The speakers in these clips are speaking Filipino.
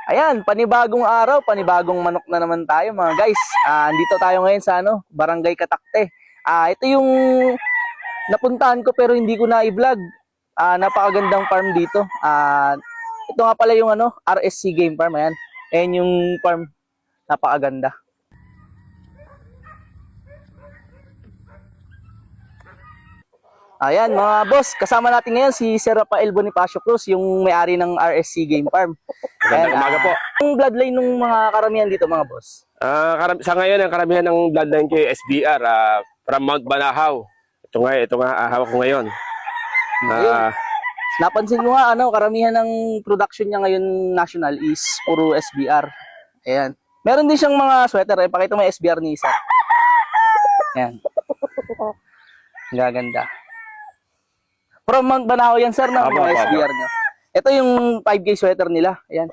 Ayan, panibagong araw, panibagong manok na naman tayo mga guys. Andito tayo ngayon sa Barangay Katakte. Ito yung napuntahan ko pero hindi ko na i-vlog. Napakagandang farm dito. Ito nga pala yung RSC Game Farm. Ayan. Ayan yung farm. Napakaganda. Ayan mga boss, kasama natin ngayon si Sir Rafael Bonifacio Cruz, yung may-ari ng RSC Game Farm. Magandang umaga po. Yung bloodline ng mga karamihan dito mga boss? Sa ngayon, ang karamihan ng bloodline ko SBR from Mount Banahaw. Ito nga hawak ko ngayon. Napansin ko nga, karamihan ng production niya ngayon national is puro SBR. Ayan. Meron din siyang mga sweater. Pakita mo yung SBR ni Sir. Ayan. Gaganda. From Mount Banahaw yan, Sir, ng mga SBR niya. Ito yung 5K sweater nila. Ayan.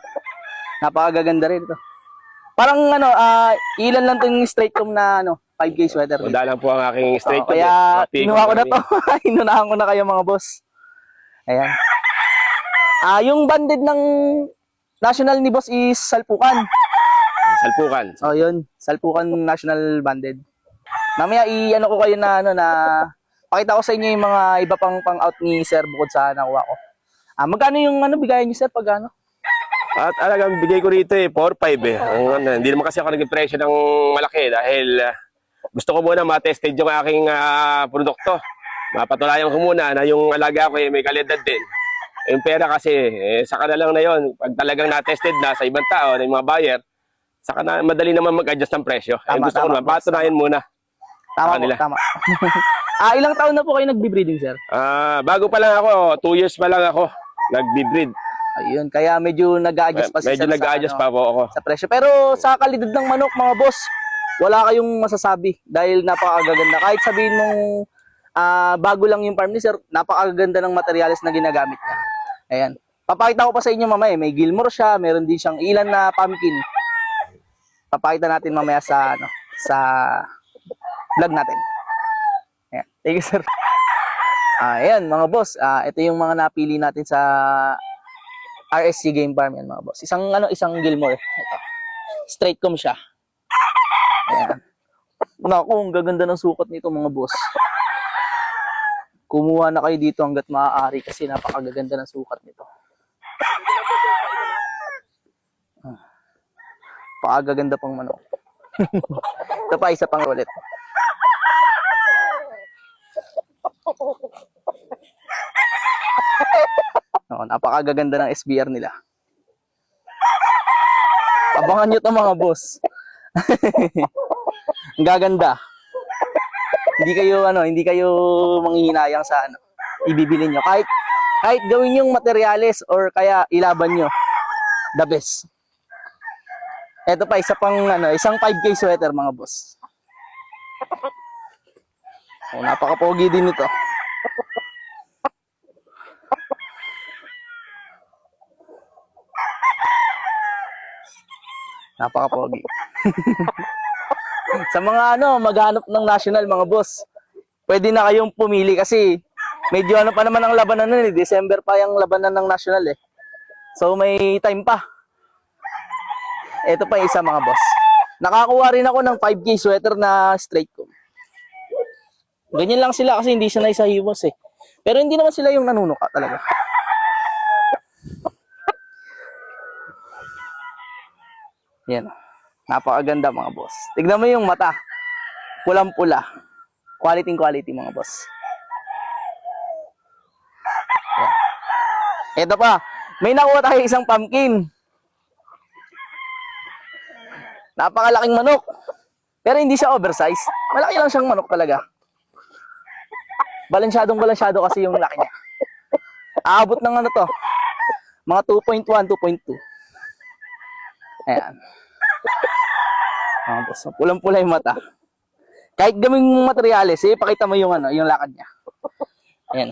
Napakaganda rin ito. Parang ilan lang itong straight com na 5K sweater. Wala lang po ang aking straight com. Kaya kinuha ko na to. Inunahan ko na kayo mga boss. Ayan. Yung banded ng national ni boss is Salpukan. Salpukan. Oh, yun. Salpukan national banded. Mamaya ko kayo na pakita ko sa inyo yung mga iba pang-out ni Sir bukod sa nakuha ko. Magkano yung bigayan niyo Sir pag At alagang bigay ko rito 4-5 eh. Hindi naman kasi ako nag-presyo ng malaki dahil gusto ko muna ma-tested yung aking produkto. Mapatulayan ko muna na yung alaga ko may kalidad din. Yung pera kasi, saka na lang na yun. Pag talagang na-tested na sa ibang tao, ng mga buyer, saka na madali naman mag-adjust ng presyo. Gusto ko naman, patunayan muna. Tama po, tama. Ilang taon na po kayo nagbe-breeding, Sir? Bago pa lang ako, 2 years pa lang ako nagbe-breed. Ayun, kaya medyo nag-a-adjust pa si Medyo Sir nag-a-adjust pa po ako. sa presyo. Pero sa kalidad ng manok, mga boss, wala kayong masasabi dahil napakaganda. Kahit sabihin mong bago lang yung farm ni Sir, napakaganda ng materials na ginagamit niya. Ayan. Papakita ko pa sa inyo mamaya, may Gilmore siya, meron din siyang ilan na pumpkin. Papakita natin mamaya sa vlog natin. Ayan. Thank you, Sir. Ayan, mga boss, ito yung mga napili natin sa RSC Game Farm yan, mga boss. Isang Gilmore. Ito. Straight com siya. Ayan. Naku, ang gaganda ng sukat nito, mga boss. Kumuha na kayo dito hanggat maaari kasi napakaganda ng sukat nito. Pakagaganda pang manok. Ito pa, isa pang ulit. Napakagaganda ng SBR nila. Abangan nyo to mga boss. Ang gaganda. Hindi kayo manghihinayang sa ibibili nyo. Kahit gawin yung materyales or kaya ilaban nyo, the best. Ito pa, isang 5K sweater mga boss. Napaka-pogi din ito. Napaka-pogi. Sa mga maghanap ng national mga boss, pwede na kayong pumili kasi medyo pa naman ang labanan nun December pa yung labanan ng national eh. So may time pa. Ito pa isa mga boss. Nakakuha rin ako ng 5K sweater na straight com. Ganyan lang sila kasi hindi sanay sa hiwas eh. Pero hindi naman sila yung nanunuka talaga. Yan. Napakaganda mga boss. Tignan mo yung mata. Pulang-pula. Quality mga boss. Yan. Ito pa. May nakuha tayo isang pumpkin. Napakalaking manok. Pero hindi siya oversize. Malaki lang siyang manok talaga. Balansyado kasi yung laki niya. Aabot ng to. Mga 2.1, 2.2. Ayan. Boss, pulang-pula yung mata. Kahit gaming materyales, pakita mo yung yung lakad niya. Ayan.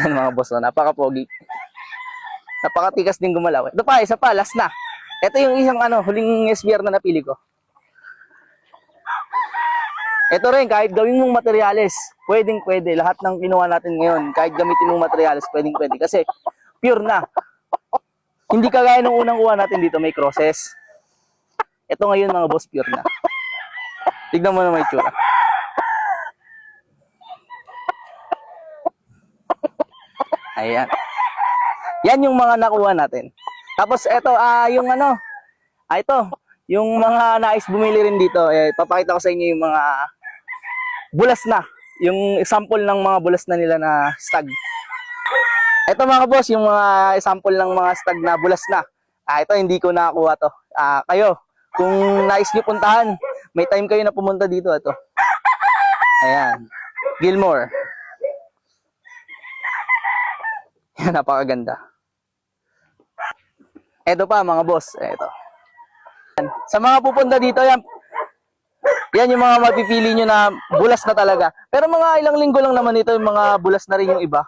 Ayan mga boss, napaka-pogi. Napakatikas din gumalaw. Ito pa, isa pa, last na. Ito yung isang huling SBR na napili ko. Ito rin, kahit gawin mong materyales, pwedeng pwede. Lahat ng kinuha natin ngayon, kahit gamitin mong materyales, pwedeng pwede. Kasi pure na. Hindi kagaya nung unang kuha natin dito, may crosses. Ito ngayon mga boss, pure na. Tignan mo na may tsura. Ayan. Yan yung mga nakuha natin. Tapos ito, yung ano, ito, yung mga nais bumili rin dito, papakita ko sa inyo yung mga bulas na. Yung example ng mga bulas na nila na stag. Ito mga boss, yung mga example ng mga stag na bulas na. Ito, hindi ko nakakuha to. Kayo, kung nais nyo puntahan, may time kayo na pumunta dito. Ito. Ayan. Gilmore. Yan, napakaganda. Ito pa mga boss. Ito. Sa mga pupunta dito, yan yung mga mapipili nyo na bulas na talaga. Pero mga ilang linggo lang naman ito, yung mga bulas na rin yung iba.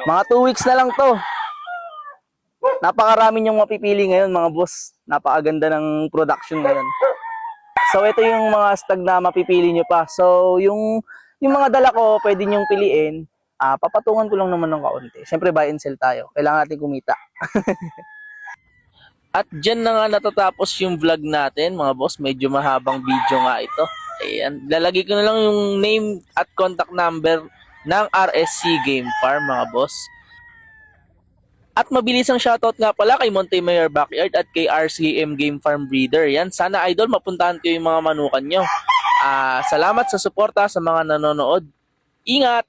Mga 2 weeks na lang to. Napakarami yung mapipili ngayon mga boss. Napakaganda ng production ngayon. So ito yung mga stag na mapipili nyo pa. So yung mga dala ko, pwede nyong piliin. Papatungan ko lang naman ng kaunti. Siyempre buy and sell tayo. Kailangan natin kumita. At dyan na nga natatapos yung vlog natin mga boss. Medyo mahabang video nga ito. Ayan. Lalagay ko na lang yung name at contact number ng RSC Game Farm mga boss. At mabilis ang shoutout nga pala kay Montemayor Backyard at kay RCM Game Farm Breeder. Yan, sana idol mapuntahan ko yung mga manukan nyo. Salamat sa suporta sa mga nanonood. Ingat!